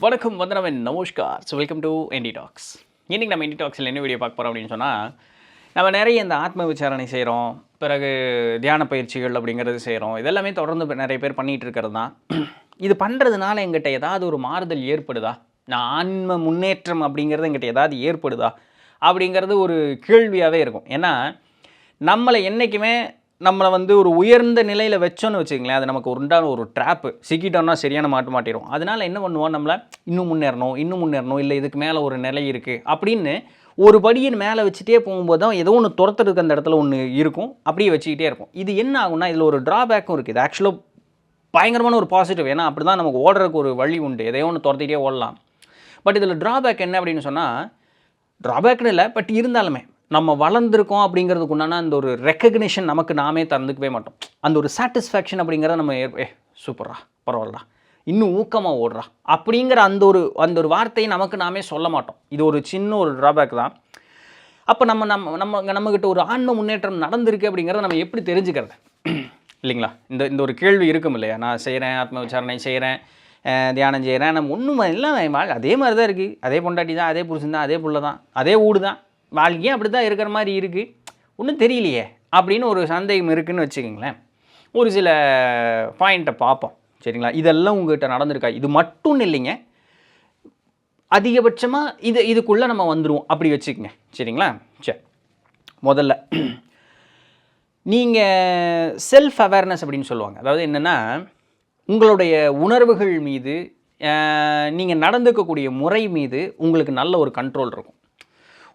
வணக்கம் வந்தனவன் நமஸ்கார். So welcome to ND talks. இன்றைக்கி நம்ம என்டி டாக்ஸில் என்ன வீடியோ பார்க்க போகிறோம் அப்படின்னு சொன்னால், நம்ம நிறைய இந்த ஆத்ம விசாரணை செய்கிறோம், பிறகு தியான பயிற்சிகள் அப்படிங்கிறது செய்கிறோம். இதெல்லாமே தொடர்ந்து நிறைய பேர் பண்ணிகிட்டு இருக்கிறது தான். இது பண்ணுறதுனால எங்கிட்ட ஏதாவது ஒரு மாறுதல் ஏற்படுதா, நான் ஆன்ம முன்னேற்றம் அப்படிங்கிறது எங்கிட்ட ஏதாவது ஏற்படுதா அப்படிங்கிறது ஒரு கேள்வியாகவே இருக்கும். ஏன்னா நம்மளை என்றைக்குமே நம்மளை ஒரு உயர்ந்த நிலையில் வச்சோன்னு வச்சுக்கங்களேன், அது நமக்கு உண்டான ஒரு ட்ராப்பு. சிக்கிட்டோம்னா சரியான மாட்டிடும். அதனால் என்ன பண்ணுவோம், நம்மளை இன்னும் முன்னேறணும், இல்லை இதுக்கு மேலே ஒரு நிலை இருக்குது அப்படின்னு ஒரு படியின் மேலே வச்சுட்டே போகும்போது தான் ஏதோ ஒன்று துரத்துறதுக்கு அந்த இடத்துல ஒன்று இருக்கும், அப்படியே வச்சுக்கிட்டே இருக்கும். இது என்ன ஆகும்னா, இதில் ஒரு ட்ராபேக்கும் இருக்குது. இது ஆக்சுவலாக பயங்கரமான ஒரு பாசிட்டிவ். ஏன்னா அப்படி தான் நமக்கு ஓடுறதுக்கு ஒரு வழி உண்டு, எதையோ ஒன்று துரத்திக்கிட்டே ஓடலாம். பட் இதில் ட்ராபேக் என்ன அப்படின்னு சொன்னால், ட்ராபேக்னு இல்லை, பட் இருந்தாலுமே நம்ம வளர்ந்துருக்கோம் அப்படிங்கிறதுக்கு உண்டான அந்த ஒரு ரெக்கக்னிஷன் நமக்கு நாமே தந்துக்கவே மாட்டோம். அந்த ஒரு சாட்டிஸ்ஃபேக்ஷன் அப்படிங்கிறத நம்ம சூப்பரா, பரவாயில்லடா, இன்னும் ஊக்கமாக ஓடுறா அப்படிங்கிற அந்த ஒரு வார்த்தையை நமக்கு நாமே சொல்ல மாட்டோம். இது ஒரு சின்ன ஒரு ட்ராபேக் தான். அப்போ நம்மக்கிட்ட ஒரு ஆன்ம முன்னேற்றம் நடந்திருக்கு அப்படிங்கிறத நம்ம எப்படி தெரிஞ்சுக்கிறது இல்லைங்களா? இந்த ஒரு கேள்வி இருக்கும் இல்லையா? நான் செய்கிறேன், ஆத்ம விசாரணை செய்கிறேன், தியானம் செய்கிறேன், நம்ம ஒன்றும் எல்லாம் அதே மாதிரி தான் இருக்குது, அதே பொண்டாட்டி தான், அதே புருஷன் தான், அதே புள்ள தான், அதே வீடு தான், வாழ்க்கையும் அப்படி தான் இருக்கிற மாதிரி இருக்குது, ஒன்றும் தெரியலையே அப்படின்னு ஒரு சந்தேகம் இருக்குதுன்னு வச்சுக்கோங்களேன். ஒரு சில பாயிண்ட்டை பார்ப்போம், சரிங்களா? இதெல்லாம் உங்கள்கிட்ட நடந்திருக்கா? இது மட்டும் இல்லைங்க, அதிகபட்சமாக இதுக்குள்ளே நம்ம வந்துடுவோம் அப்படி வச்சுக்கோங்க, சரிங்களா? சரி, முதல்ல நீங்கள் செல்ஃப் அவேர்னஸ் அப்படின்னு சொல்லுவாங்க. அதாவது என்னென்னா, உங்களுடைய உணர்வுகள் மீது, நீங்கள் நடந்துக்கக்கூடிய முறை மீது உங்களுக்கு நல்ல ஒரு கண்ட்ரோல் இருக்கும்.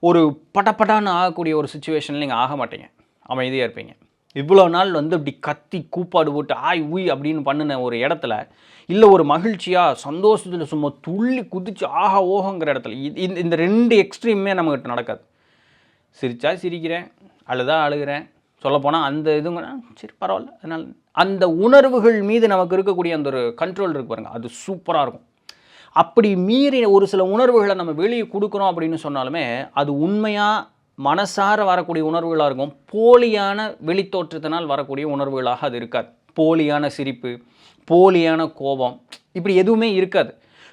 ஒரு படப்படான்னு ஆகக்கூடிய ஒரு சுச்சுவேஷனில் நீங்கள் ஆக மாட்டீங்க, அமைதியாக இருப்பீங்க. இவ்வளோ நாள் இப்படி கத்தி கூப்பாடு போட்டு ஆய் உய் அப்படின்னு பண்ணின ஒரு இடத்துல, இல்லை ஒரு மகிழ்ச்சியாக சந்தோஷத்தில் சும்மா துள்ளி குதிச்சு ஆஹா ஓஹங்கிற இடத்துல இந்த ரெண்டு எக்ஸ்ட்ரீமே நம்மகிட்ட நடக்காது. சிரிச்சா சிரிக்கிறேன், அழுதா அழுகிறேன், சொல்லப்போனால் அந்த இதுங்க சரி பரவாயில்ல. அதனால் அந்த உணர்வுகள் மீது நமக்கு இருக்கக்கூடிய அந்த ஒரு கண்ட்ரோல் இருக்கு பாருங்கள், அது சூப்பராக இருக்கும். அப்படி மீறி ஒரு சில உணர்வுகளை நம்ம வெளியே கொடுக்குறோம் அப்படின்னு சொன்னாலுமே அது உண்மையாக மனசார வரக்கூடிய உணர்வுகளாக இருக்கும். போலியான வெளித்தோற்றத்தினால் வரக்கூடிய உணர்வுகளாக அது இருக்காது. போலியான சிரிப்பு, போலியான கோபம், இப்படி எதுவுமே இருக்காது.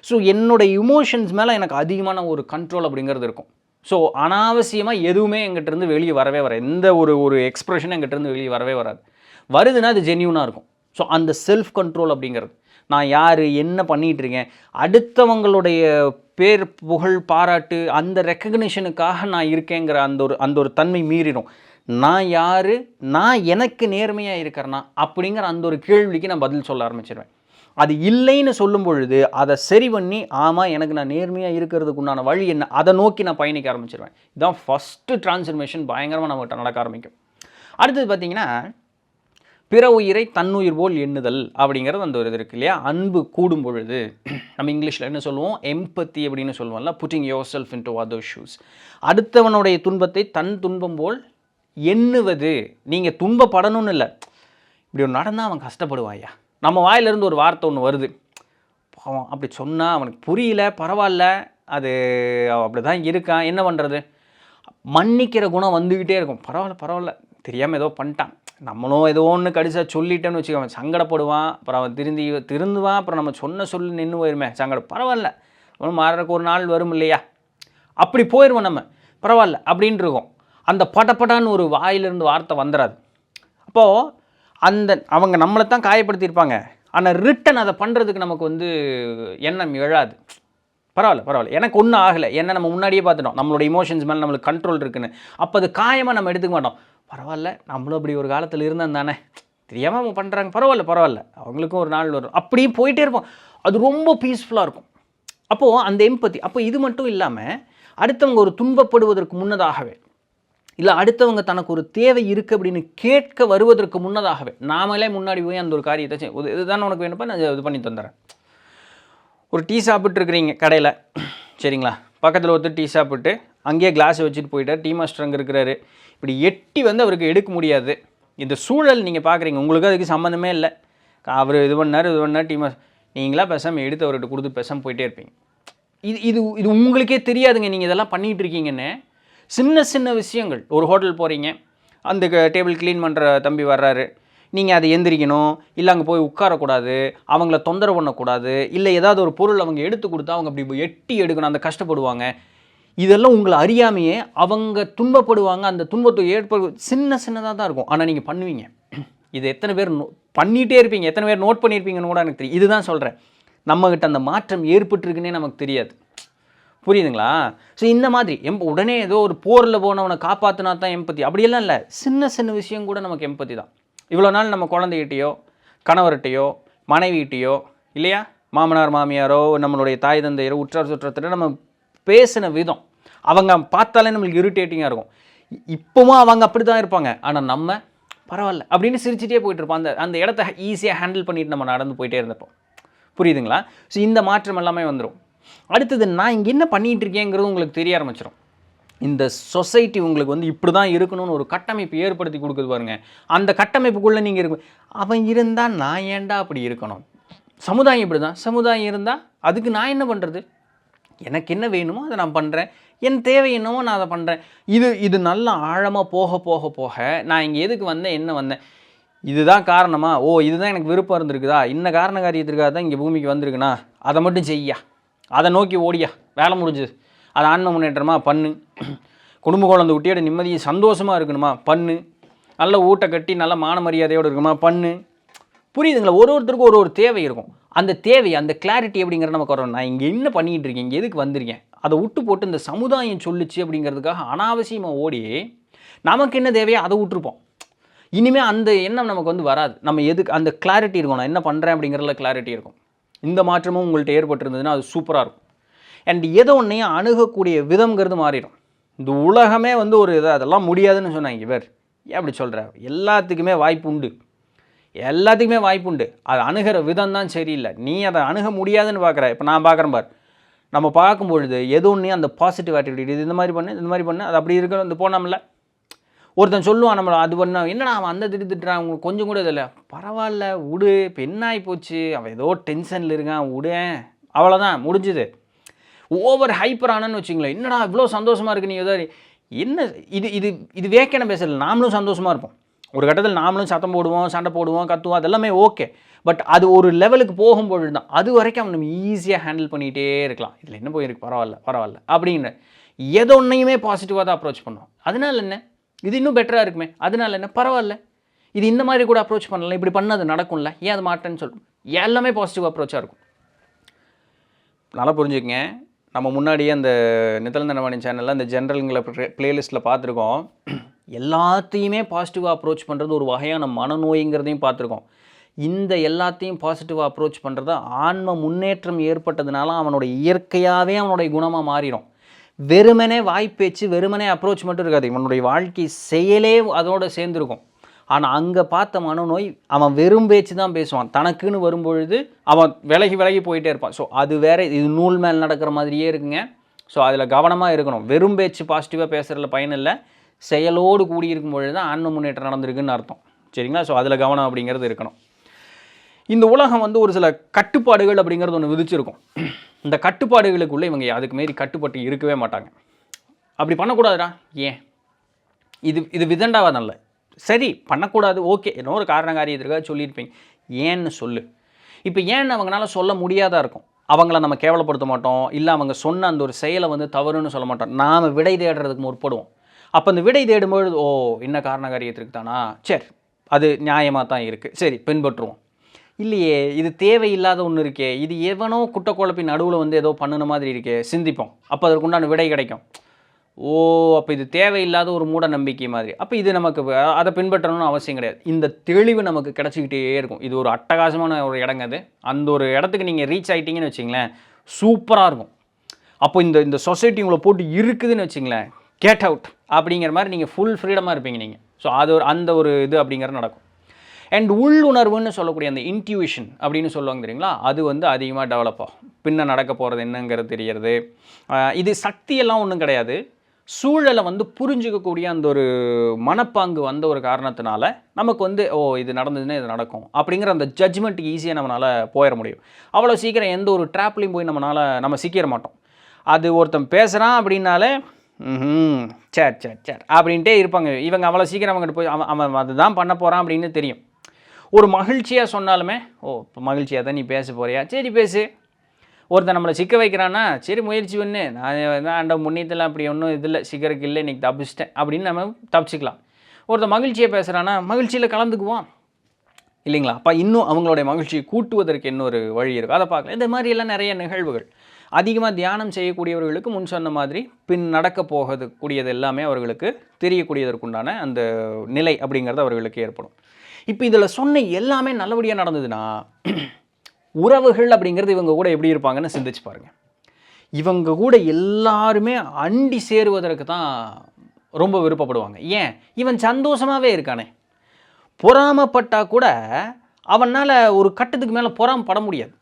ஸோ என்னோடய இமோஷன்ஸ் மேலே எனக்கு அதிகமான ஒரு கண்ட்ரோல் அப்படிங்கிறது இருக்கும். ஸோ அனாவசியமாக எதுவுமே எங்கிட்டேருந்து வெளியே வரவே வராது. எந்த ஒரு எக்ஸ்ப்ரெஷனும் எங்கிட்டேருந்து வெளியே வரவே வராது. வருதுன்னா அது ஜென்யூனாக இருக்கும். ஸோ அந்த செல்ஃப் கண்ட்ரோல் அப்படிங்கிறது, நான் யார், என்ன பண்ணிகிட்ருக்கேன், அடுத்தவங்களுடைய பேர் புகழ் பாராட்டு அந்த ரெக்கக்னிஷனுக்காக நான் இருக்கேங்கிற அந்த ஒரு தன்மை மீறிடும். நான் யார், நான் எனக்கு நேர்மையாக இருக்கிறேன்னா அப்படிங்கிற அந்த ஒரு கேள்விக்கு நான் பதில் சொல்ல ஆரம்பிச்சிடுவேன். அது இல்லைன்னு சொல்லும் பொழுது அதை சரி பண்ணி, ஆமாம் எனக்கு நான் நேர்மையாக இருக்கிறதுக்கு உண்டான வழி என்ன, அதை நோக்கி நான் பயணிக்க ஆரம்பிச்சிடுவேன். இதுதான் ஃபஸ்ட்டு டிரான்ஸ்ஃபர்மேஷன் பயங்கரமாக நம்மகிட்ட நடக்க ஆரம்பிக்கும். அடுத்தது பார்த்திங்கன்னா, பிற உயிரை தன்னுயிர் போல் எண்ணுதல் அப்படிங்கிறது அந்த ஒரு இது இருக்குது இல்லையா? அன்பு கூடும் பொழுது நம்ம இங்கிலீஷில் என்ன சொல்லுவோம், எம்பத்தி அப்படின்னு சொல்லுவோம்ல, putting yourself into others shoes. அடுத்தவனுடைய துன்பத்தை தன் துன்பம் போல் எண்ணுவது. நீங்கள் துன்பப்படணும்னு இல்லை, இப்படி ஒரு நடந்தால் அவன் கஷ்டப்படுவாயா, நம்ம வாயிலிருந்து ஒரு வார்த்தை ஒன்று வருது, அவன் அப்படி சொன்னால் அவனுக்கு புரியல, பரவாயில்ல, அது அப்படி தான் இருக்கான், என்ன பண்ணுறது, மன்னிக்கிற குணம் வந்துக்கிட்டே இருக்கும். பரவாயில்ல, தெரியாமல் ஏதோ பண்ணிட்டான், நம்மளும் ஏதோ ஒன்று கடிச்சா சொல்லிட்டேன்னு வச்சுக்கோங்க, சங்கடப்படுவான், அப்புறம் அவன் திருந்துவான், அப்புறம் நம்ம சொல்லி நின்று போயிருமே பரவாயில்ல, மாறக்கு ஒரு நாள் வரும் இல்லையா, அப்படி போயிடுவோம் நம்ம, பரவாயில்ல அப்படின்னு இருக்கும். அந்த படப்படான்னு ஒரு வாயிலிருந்து வார்த்தை வந்துடாது. அப்போது அவங்க நம்மளை தான் காயப்படுத்தியிருப்பாங்க, ஆனால் ரிட்டன் அதை பண்ணுறதுக்கு நமக்கு எண்ணம் எழாது. பரவாயில்ல, எனக்கு ஒன்றும் ஆகலை, என்ன நம்ம முன்னாடியே பார்த்துட்டோம், நம்மளோட இமோஷன்ஸ் மேலே நம்மளுக்கு கண்ட்ரோல் இருக்குன்னு. அப்போ அது காயமாக நம்ம எடுத்துக்க மாட்டோம். பரவாயில்ல, நம்மளும் அப்படி ஒரு காலத்தில் இருந்தால் தானே, தெரியாமல் அவங்க பண்ணுறாங்க, பரவாயில்ல, அவங்களுக்கும் ஒரு நாள் வரும், அப்படியே போயிட்டே இருப்போம். அது ரொம்ப பீஸ்ஃபுல்லாக இருக்கும். அப்போது அந்த எம்பத்தி. அப்போ இது மட்டும் இல்லாமல், அடுத்தவங்க ஒரு துன்பப்படுவதற்கு முன்னதாகவே, இல்லை அடுத்தவங்க தனக்கு ஒரு தேவை இருக்குது அப்படின்னு கேட்க வருவதற்கு முன்னதாகவே நாமளே முன்னாடி போய் அந்த ஒரு காரியத்தை இதுதான் உனக்கு வேணுப்பா, நான் இது பண்ணி தந்துடுறேன். ஒரு டீ சாப்பிட்ருக்குறீங்க கடையில், சரிங்களா? பக்கத்தில் ஒருத்தர் டீ சாப்பிட்டு அங்கேயே கிளாஸை வச்சுட்டு போயிட்டார், டீ மாஸ்டர் அங்கே இருக்கிறாரு, இப்படி எட்டி அவருக்கு எடுக்க முடியாது. இந்த சூழல் நீங்கள் பார்க்குறீங்க, உங்களுக்கு அதுக்கு சம்மந்தமே இல்லை, அவர் இது பண்ணார் டீ மாஸ்டர், நீங்களா பேசாமல் எடுத்து அவர்கிட்ட கொடுத்து பேசாமல் போயிட்டே இருப்பீங்க. இது உங்களுக்கே தெரியாதுங்க நீங்கள் இதெல்லாம் பண்ணிகிட்டு இருக்கீங்கன்னு. சின்ன விஷயங்கள், ஒரு ஹோட்டல் போகிறீங்க, அந்த டேபிள் க்ளீன் பண்ணுற தம்பி வர்றாரு, நீங்கள் அதை எந்திரிக்கணும், இல்லை அங்கே போய் உட்காரக்கூடாது, அவங்கள தொந்தரவு பண்ணக்கூடாது, இல்லை ஏதாவது ஒரு பொருள் அவங்க எடுத்து கொடுத்தா அவங்க அப்படி எட்டி எடுக்கணும், அந்த கஷ்டப்படுவாங்க. இதெல்லாம் உங்களை அறியாமையே அவங்க துன்பப்படுவாங்க. அந்த துன்பத்தை சின்னதாக தான் இருக்கும். ஆனால் நீங்கள் பண்ணுவீங்க. இது எத்தனை பேர் பண்ணிகிட்டே இருப்பீங்க, எத்தனை பேர் நோட் பண்ணியிருப்பீங்கன்னு கூட எனக்கு தெரியும். இதுதான் சொல்கிறேன், நம்மகிட்ட அந்த மாற்றம் ஏற்பட்டுருக்குன்னே நமக்கு தெரியாது. புரியுதுங்களா? ஸோ இந்த மாதிரி உடனே ஏதோ ஒரு போரில் போனவனை காப்பாற்றினா தான் எம்பத்தி, அப்படியெல்லாம் இல்லை. சின்ன விஷயம் கூட நமக்கு எம்பத்தி தான். இவ்வளோ நாள் நம்ம குழந்தைகிட்டையோ, கணவர்கிட்டையோ, மனைவிகிட்டையோ, இல்லையா, மாமனார் மாமியாரோ, நம்மளுடைய தாய் தந்தையரோ, உற்றார் சுற்றத்திட்ட நம்ம பேசின விதம், அவங்க பார்த்தாலே நம்மளுக்கு இரிட்டேட்டிங்காக இருக்கும். இப்போவும் அவங்க அப்படி தான் இருப்பாங்க. ஆனால் நம்ம பரவாயில்ல அப்படின்னு சிரிச்சிட்டே போயிட்டு இருப்போம். அந்த இடத்த ஈஸியாக ஹேண்டில் பண்ணிட்டு நம்ம நடந்து போயிட்டே இருந்தப்போம். புரியுதுங்களா? ஸோ இந்த மாற்றம் எல்லாமே வந்துடும். அடுத்தது, நான் இங்கே என்ன பண்ணிகிட்டு இருக்கேங்கிறது உங்களுக்கு தெரிய ஆரம்பிச்சிடும். இந்த சொசைட்டி உங்களுக்கு வந்து இப்படி தான் இருக்கணும்னு ஒரு கட்டமைப்பு ஏற்படுத்தி கொடுக்குது பாருங்க. அந்த கட்டமைப்புக்குள்ளே நீங்கள் இருக்கு, அவன் இருந்தால் நான் ஏன்டா அப்படி இருக்கணும், சமுதாயம் இப்படி தான், சமுதாயம் இருந்தால் அதுக்கு நான் என்ன பண்ணுறது, எனக்கு என்ன வேணுமோ அதை நான் பண்ணுறேன், என் தேவை என்னவோ நான் அதை பண்ணுறேன். இது நல்லா ஆழமாக போக நான் இங்கே எதுக்கு வந்தேன், என்ன வந்தேன், இதுதான் காரணமா, ஓ இதுதான் எனக்கு விருப்பம் இருந்திருக்குதா, இன்ன காரண காரியத்திற்காக தான் இங்கே பூமிக்கு வந்திருக்குண்ணா, அதை மட்டும் செய்யா, அதை நோக்கி ஓடியா, வேலை முடிஞ்சுது, அது ஆன்ம முன்னேற்றமா பண்ணு, குடும்ப குழந்தை குட்டியோட நிம்மதியை சந்தோஷமாக இருக்கணுமா பண்ணு, நல்ல ஊட்ட கட்டி நல்ல மான மரியாதையோடு இருக்கணுமா பண்ணு. புரியுதுங்களா? ஒருத்தருக்கும் ஒரு தேவை இருக்கும். அந்த தேவை, அந்த கிளாரிட்டி அப்படிங்கிற நமக்கு வரும். நான் இங்கே என்ன பண்ணிகிட்டு இருக்கேன், இங்கே எதுக்கு வந்திருக்கேன், அதை விட்டு போட்டு இந்த சமுதாயம் சொல்லிச்சு அப்படிங்கிறதுக்காக அனாவசியமாக ஓடி நமக்கு என்ன தேவையோ அதை விட்டுருப்போம். இனிமேல் அந்த எண்ணம் நமக்கு வந்து வராது. நம்ம எதுக்கு அந்த கிளாரிட்டி இருக்கும், நான் என்ன பண்ணுறேன் அப்படிங்கிறதுல கிளாரிட்டி இருக்கும். இந்த மாற்றமும் உங்கள்கிட்ட ஏற்பட்டிருந்ததுன்னா அது சூப்பராக இருக்கும். அண்ட் ஏதோ ஒன்றையும் அணுகக்கூடிய விதம்ங்கிறது மாறிடும். இந்த உலகமே வந்து ஒரு இதை அதெல்லாம் முடியாதுன்னு சொன்னாங்க. இவர் ஏன் அப்படி சொல்கிறார்? எல்லாத்துக்குமே வாய்ப்பு உண்டு, எல்லாத்துக்குமே வாய்ப்பு உண்டு. அது அணுகிற விதம் தான் சரியில்லை. நீ அதை அணுக முடியாதுன்னு பார்க்குற. இப்போ நான் பார்க்குறேன் பார், நம்ம பார்க்கும்பொழுது எது ஒன்றையும் அந்த பாசிட்டிவ் ஆட்டிவிட்டி, இது இந்த மாதிரி பண்ணு அது அப்படி இருக்க இந்த போனோம்ல, ஒருத்தன் சொல்லுவான் நம்மளை, அது பண்ண என்னடா அவன் அந்த திட்டுறான், உங்களுக்கு கொஞ்சம் கூட இதில்லை, பரவாயில்ல விடு, இப்போ என்ன ஆகி போச்சு, அவன் ஏதோ டென்ஷனில் இருக்கான், விடேன், அவ்வளோதான் முடிஞ்சுது. ஓவர் ஹைப்பர் ஆனன்னு வச்சுங்களேன், என்னடா இவ்வளோ சந்தோஷமாக இருக்குது, நீ ஏதோ என்ன இது வேக்கையான பேசலை, நாமளும் சந்தோஷமாக இருப்போம். ஒரு கட்டத்தில் நாமளும் சத்தம் போடுவோம், சண்டை போடுவோம், கத்துவோம், அதெல்லாமே ஓகே. பட் அது ஒரு லெவலுக்கு போகும்பொழுது தான், அது வரைக்கும் நம்ம ஈஸியாக ஹேண்டில் பண்ணிகிட்டே இருக்கலாம். இதில் என்ன போயிருக்கு, பரவாயில்ல அப்படிங்கிற எதோ ஒன்றையுமே பாசிட்டிவாக தான் அப்ரோச் பண்ணுவோம். அதனால என்ன, இது இன்னும் பெட்டராக இருக்குமே, அதனால என்ன, பரவாயில்ல, இது இந்த மாதிரி கூட அப்ரோச் பண்ணலாம், இப்படி பண்ணது நடக்கும்ல, ஏன் அது மாட்டேன்னு சொல்லுவோம். எல்லாமே பாசிட்டிவ் அப்ரோச்சாக இருக்கும். நல்லா புரிஞ்சுக்கங்க. நம்ம முன்னாடியே அந்த நிதலந்தனவாணி சேனலில் அந்த ஜென்ரலுங்களை பிளேலிஸ்ட்டில் பார்த்துருக்கோம். எல்லாத்தையுமே பாசிட்டிவாக அப்ரோச் பண்ணுறது ஒரு வகையான மனநோய்ங்கிறதையும் பார்த்துருக்கோம். இந்த எல்லாத்தையும் பாசிட்டிவாக அப்ரோச் பண்ணுறது ஆன்ம முன்னேற்றம் ஏற்பட்டதுனால அவனுடைய இயற்கையாகவே அவனுடைய குணமாக மாறிடும். வெறுமனே வாய்ப்பேச்சு, வெறுமனே அப்ரோச் மட்டும் இருக்காது, இவனுடைய வாழ்க்கை செயலே அதோடு சேர்ந்துருக்கும். ஆனால் அங்கே பார்த்த மனநோய், அவன் வெறும் பேச்சு தான் பேசுவான், தனக்குன்னு வரும்பொழுது அவன் விலகி போயிட்டே இருப்பான். ஸோ அது வேறு, இது நூல் மேல் நடக்கிற மாதிரியே இருக்குங்க. ஸோ அதில் கவனமாக இருக்கணும். வெறும் பேச்சு பாசிட்டிவாக பேசுகிறதுல பயன் இல்லை, செயலோடு கூடியிருக்கும் பொழுது தான் ஆன்ம முன்னேற்றம் நடந்திருக்குன்னு அர்த்தம். சரிங்களா? ஸோ அதில் கவனம் அப்படிங்கிறது இருக்கணும். இந்த உலகம் வந்து ஒரு சில கட்டுப்பாடுகள் அப்படிங்கிறது ஒன்று விதிச்சிருக்கும். இந்த கட்டுப்பாடுகளுக்குள்ளே இவங்க அதுக்கு மாரி கட்டுப்பட்டு இருக்கவே மாட்டாங்க. அப்படி பண்ணக்கூடாதுடா, ஏன் இது விதண்டாவா நல்ல, சரி பண்ணக்கூடாது, ஓகே, என்ன ஒரு காரண காரியத்திற்காக சொல்லியிருப்பீங்க, ஏன்னு சொல்லு. இப்போ ஏன்னு அவங்களால சொல்ல முடியாதா இருக்கும். அவங்கள நம்ம கேவலப்படுத்த மாட்டோம், இல்லை அவங்க சொன்ன அந்த ஒரு செயலை வந்து தவறுன்னு சொல்ல மாட்டோம், நாம் விடை தேடுறதுக்கு முற்படுவோம். அப்போ அந்த விடை தேடும்பொழுது, ஓ என்ன காரண காரியத்திற்கு தானா, சரி அது நியாயமாக தான் இருக்குது, சரி பின்பற்றுவோம். இல்லையே, இது தேவையில்லாத ஒன்று இருக்கே, இது எவனோ குட்டை குழப்பி நடுவில் வந்து ஏதோ பண்ணுன மாதிரி இருக்கே, சிந்திப்போம். அப்போ அதற்குண்டான விடை கிடைக்கும். ஓ அப்போ இது தேவையில்லாத ஒரு மூட நம்பிக்கை மாதிரி, அப்போ இது நமக்கு அதை பின்பற்றணும்னு அவசியம் கிடையாது. இந்த தெளிவு நமக்கு கிடச்சிக்கிட்டே இருக்கும். இது ஒரு அட்டகாசமான ஒரு இடங்க. அது அந்த ஒரு இடத்துக்கு நீங்கள் ரீச் ஆகிட்டீங்கன்னு வச்சிங்களேன், சூப்பராக இருக்கும். அப்போ இந்த சொசைட்டி உங்களை போட்டு இருக்குதுன்னு வச்சிங்களேன், கெட் அவுட் அப்படிங்கிற மாதிரி நீங்கள் ஃபுல் ஃப்ரீடமாக இருப்பீங்க நீங்கள். ஸோ அது அந்த ஒரு இது அப்படிங்கிறது நடக்கும். அண்ட் உள்ளுணர்வுன்னு சொல்லக்கூடிய அந்த இன்ட்யூஷன் அப்படின்னு சொல்லுவாங்க தெரியுங்களா, அது வந்து அதிகமாக டெவலப் ஆகும். பின்ன நடக்க போகிறது என்னங்கிறது தெரியறது. இது சக்தியெல்லாம் ஒன்றும் கிடையாது, சூழலை வந்து புரிஞ்சுக்கக்கூடிய அந்த ஒரு மனப்பாங்கு வந்த ஒரு காரணத்தினால நமக்கு வந்து ஓ இது நடந்ததுன்னா இது நடக்கும் அப்படிங்கிற அந்த ஜட்ஜ்மெண்ட்டுக்கு ஈஸியாக நம்மளால் போயிட முடியும். அவ்வளோ சீக்கிரம் எந்த ஒரு ட்ராப்லையும் போய் நம்ம சிக்கிட மாட்டோம். அது ஒருத்தன் பேசுகிறான் அப்படின்னாலே சேர் அப்படின்ட்டே இருப்பாங்க. இவங்க அவ்வளோ சீக்கிரம் அவங்ககிட்ட போய் அவன் அதுதான் பண்ண போகிறான் அப்படின்னு தெரியும். ஒரு மகிழ்ச்சியாக சொன்னாலுமே, ஓ இப்போ மகிழ்ச்சியாக தான் நீ பேச போறியா, சரி பேசு. ஒருத்தன் நம்மளை சிக்க வைக்கிறான்னா, சரி முயற்சி பண்ணு, நான் ஆண்ட முன்னியத்தில் அப்படி ஒன்றும் இதில் சிக்கருக்கு இல்லை, இன்றைக்கி தப்பிச்சிட்டேன் அப்படின்னு நம்ம தப்பிச்சிக்கலாம். ஒருத்தன் மகிழ்ச்சியாக பேசுகிறான்னா மகிழ்ச்சியில் கலந்துக்குவான் இல்லைங்களா? அப்போ இன்னும் அவங்களுடைய மகிழ்ச்சியை கூட்டுவதற்கு இன்னொரு வழி இருக்கும், அதை பார்க்கலாம். இந்த மாதிரியெல்லாம் நிறைய நிகழ்வுகள். அதிகமாக தியானம் செய்யக்கூடியவர்களுக்கு முன் சொன்ன மாதிரி பின் நடக்க போகிறது கூடியது எல்லாமே அவர்களுக்கு தெரியக்கூடியதற்குண்டான அந்த நிலை அப்படிங்கிறது அவர்களுக்கு ஏற்படும். இப்போ இதில் சொன்ன எல்லாமே நல்லபடியாக நடந்ததுன்னா உறவுகள் அப்படிங்கிறது இவங்க கூட எப்படி இருப்பாங்கன்னு சிந்திச்சு பாருங்கள். இவங்க கூட எல்லாருமே அண்டி சேருவதற்கு தான் ரொம்ப விருப்பப்படுவாங்க. ஏன்? இவன் சந்தோஷமாகவே இருக்கானே. பொறாமப்பட்டால் கூட அவனால் ஒரு கட்டத்துக்கு மேலே பொறாமப்பட முடியாது.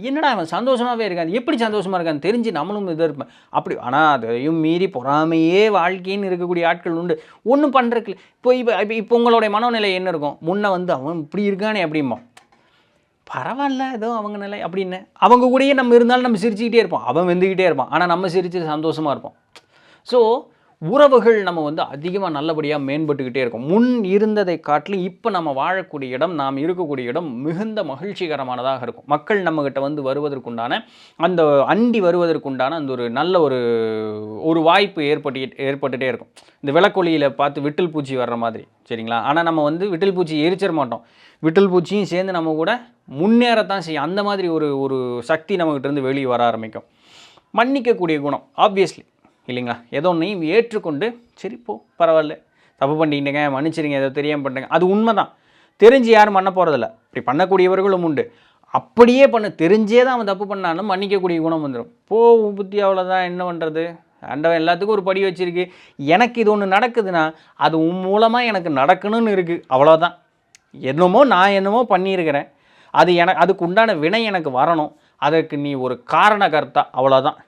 என்னடா அவன் சந்தோஷமாகவே இருக்கான், எப்படி சந்தோஷமாக இருக்கான்னு தெரிஞ்சு நம்மளும் இதாக இருப்பேன் அப்படி. ஆனால் அதையும் மீறி பொறாமையே வாழ்க்கைன்னு இருக்கக்கூடிய ஆட்கள் உண்டு. ஒன்றும் பண்ணுறதுக்கு இப்போ உங்களுடைய மனோநிலை என்ன இருக்கும்? முன்ன அவன் இப்படி இருக்கானே அப்படிம்பா, பரவாயில்ல ஏதோ அவங்க நிலை அப்படின்னு அவங்க கூடயே நம்ம இருந்தாலும் நம்ம சிரிச்சுக்கிட்டே இருப்போம். அவன் வெந்துக்கிட்டே இருப்பான், ஆனால் நம்ம சிரித்து சந்தோஷமாக இருப்போம். ஸோ உறவுகள் நம்ம அதிகமாக நல்லபடியாக மேம்பட்டுக்கிட்டே இருக்கும். முன் இருந்ததை காட்டிலும் இப்போ நம்ம வாழக்கூடிய இடம், நாம் இருக்கக்கூடிய இடம் மிகுந்த மகிழ்ச்சிகரமானதாக இருக்கும். மக்கள் நம்மக்கிட்ட வருவதற்குண்டான அந்த அண்டி வருவதற்குண்டான அந்த ஒரு நல்ல ஒரு வாய்ப்பு ஏற்பட்டுகிட்டே இருக்கும். இந்த விளக்கொலியில் பார்த்து விட்டில் பூச்சி வர்ற மாதிரி, சரிங்களா? ஆனால் நம்ம விட்டில் பூச்சி எரிச்சிட மாட்டோம், விட்டில் பூச்சியும் சேர்ந்து நம்ம கூட முன்னேறத்தான் செய்யும். அந்த மாதிரி ஒரு சக்தி நம்மகிட்ட இருந்து வெளியே வர ஆரம்பிக்கும். மன்னிக்கக்கூடிய குணம் ஆப்வியஸ்லி இல்லைங்களா? ஏதோ ஒன்றையும் ஏற்றுக்கொண்டு சரி போ பரவாயில்ல, தப்பு பண்ணிக்கிட்டேங்க, மன்னிச்சிருங்க, ஏதோ தெரியாமல் பண்ணுறேங்க, அது உண்மை தான். தெரிஞ்சு யாரும் பண்ண போகிறதில்ல. இப்படி பண்ணக்கூடியவர்களும் உண்டு. அப்படியே தெரிஞ்சே தான் அவன் தப்பு பண்ணாலும் மன்னிக்கக்கூடிய குணம் வந்துடும். புத்தி அவ்வளோதான், என்ன பண்ணுறது, ஆண்டவன் எல்லாத்துக்கும் ஒரு படி வச்சுருக்கு. எனக்கு இது ஒன்று நடக்குதுன்னா அது உன் மூலமாக எனக்கு நடக்கணும்னு இருக்குது, அவ்வளோதான். நான் என்னமோ பண்ணியிருக்கிறேன், அதுக்கு உண்டான வினை எனக்கு வரணும், அதற்கு நீ ஒரு காரணகர்த்தா, அவ்வளோதான்.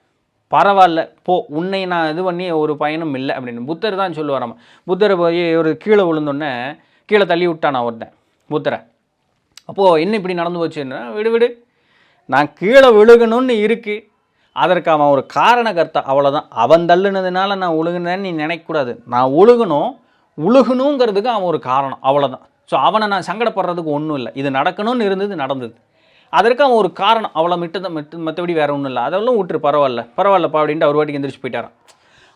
பரவாயில்ல போ, உன்னை நான் இது பண்ணி ஒரு பயனும் இல்லை அப்படின்னு புத்தர் தான் சொல்லுவாராம். புத்தரை போய் ஒரு கீழே விழுந்தோடனே கீழே தள்ளி விட்டான் ஒருத்தன் புத்தரை. அப்போது என்ன இப்படி நடந்து போச்சுன்னா, விடு நான் கீழே விழுகணும்னு இருக்குது, அதற்கு அவன் ஒரு காரணகர்த்தா, அவ்வளோதான். அவன் தள்ளுனதுனால நான் உழுகுனேன்னு நீ நினைக்கக்கூடாது. நான் உழுகணுங்கிறதுக்கு அவன் ஒரு காரணம், அவ்வளோதான். ஸோ அவனை நான் சங்கடப்படுறதுக்கு ஒன்றும் இல்லை. இது நடக்கணும்னு இருந்தது, நடந்தது. அதற்கு அவன் ஒரு காரணம், அவ்வளோ மற்றபடி வேறு ஒன்றும் இல்லை. அதெல்லாம் விட்டுரு, பரவாயில்லப்பா அப்படின்ட்டு அவர் வாட்டிக்கு எந்திரிச்சு போயிட்டாரான்.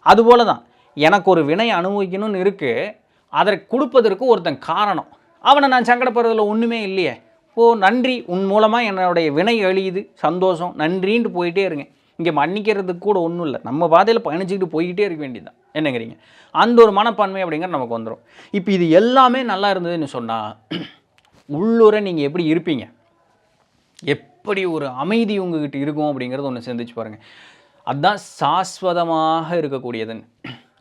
அதுபோல தான் எனக்கு ஒரு வினையை அனுபவிக்கணும்னு இருக்குது, அதற்கு கொடுப்பதற்கு ஒருத்தன் காரணம். அவனை நான் சங்கடப்படுறதுல ஒன்றுமே இல்லையே. நன்றி, உன் மூலமாக என்னுடைய வினை அழியுது, சந்தோஷம், நன்றின்ட்டு போயிட்டே இருங்க. இங்கே மன்னிக்கிறதுக்கு கூட ஒன்றும் இல்லை, நம்ம பாதையில் பயணிச்சுக்கிட்டு போய்கிட்டே இருக்க வேண்டியதுதான். என்னங்கிறீங்க? அந்த ஒரு மனப்பான்மை அப்படிங்கிற நமக்கு வந்துடும். இப்போ இது எல்லாமே நல்லா இருந்ததுன்னு சொன்னால் உள்ளூர நீங்கள் எப்படி இருப்பீங்க, எப்படி ஒரு அமைதி உங்ககிட்ட இருக்கும் அப்படிங்கிறது ஒன்று சிந்திச்சு பாருங்கள். அதுதான் சாஸ்வதமாக இருக்கக்கூடியதுன்னு.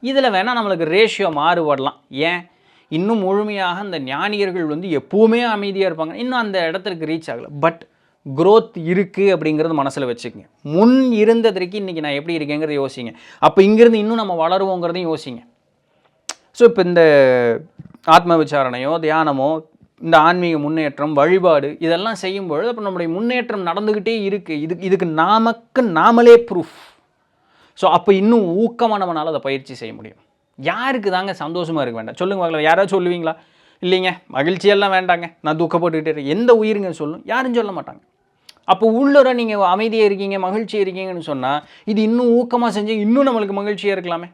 இதில் வேணால் நம்மளுக்கு ரேஷியோ மாறுபடலாம். ஏன்? இன்னும் முழுமையாக அந்த ஞானியர்கள் எப்போவுமே அமைதியாக இருப்பாங்க, இன்னும் அந்த இடத்துக்கு ரீச் ஆகலை. பட் க்ரோத் இருக்குது அப்படிங்கிறது மனசில் வச்சுக்கோங்க. முன் இருந்ததற்கு இன்றைக்கி நான் எப்படி இருக்கேங்கிறத யோசிங்க. அப்போ இங்கேருந்து இன்னும் நம்ம வளருவோங்கிறதையும் யோசிங்க. ஸோ இப்போ இந்த ஆத்ம விசாரணையோ தியானமோ இந்த ஆன்மீக முன்னேற்றம் வழிபாடு இதெல்லாம் செய்யும்பொழுது அப்போ நம்முடைய முன்னேற்றம் நடந்துக்கிட்டே இருக்குது. இதுக்கு நாமளே ப்ரூஃப். ஸோ அப்போ இன்னும் ஊக்கமாக நம்மளால் அதை பயிற்சி செய்ய முடியும். யாருக்கு தாங்க சந்தோஷமாக இருக்க வேண்டாம் சொல்லுங்க பார்க்கலாம். யாராவது சொல்லுவீங்களா? இல்லைங்க மகிழ்ச்சியெல்லாம் வேண்டாங்க, நான் துக்கப்பட்டுக்கிட்டே இருக்கேன், எந்த உயிருங்க சொல்லும்? யாரும் சொல்ல மாட்டாங்க. அப்போ உள்ளுர நீங்கள் அமைதியாக இருக்கீங்க, மகிழ்ச்சியாக இருக்கீங்கன்னு சொன்னால் இது இன்னும் ஊக்கமாக செஞ்சு இன்னும் நம்மளுக்கு மகிழ்ச்சியாக இருக்கலாமே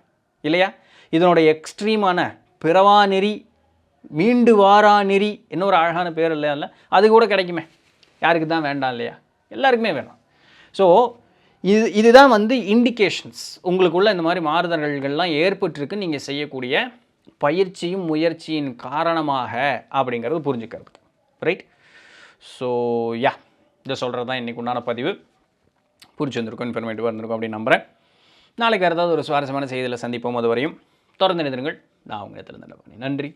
இல்லையா? இதனுடைய எக்ஸ்ட்ரீமான பிறவா நெறி, மீண்டு வாரா நெறி, இன்னொரு அழகான பேர் இல்லை, அது கூட கிடைக்குமே. யாருக்கு தான் வேண்டாம் இல்லையா? எல்லாருக்குமே வேணும். ஸோ இதுதான் இண்டிகேஷன்ஸ் உங்களுக்குள்ள இந்த மாதிரி மாறுதல்கள்லாம் ஏற்பட்டுருக்கு நீங்கள் செய்யக்கூடிய பயிற்சியும் முயற்சியின் காரணமாக அப்படிங்கிறது புரிஞ்சுக்கிறதுக்கு. ரைட்? ஸோ இதை சொல்கிறது தான் இன்றைக்கு உண்டான பதிவு. புரிஞ்சுருந்துருக்கும், இன்ஃபர்மேட்டிவாக இருந்திருக்கும் அப்படின்னு நம்புகிறேன். நாளைக்கு ஏதாவது ஒரு சுவாரஸ்யமான செய்தியில் சந்திப்போம். அது வரையும் தொடர்ந்து நிறுத்துங்கள். நான் உங்கள் இடத்துல நன்றி.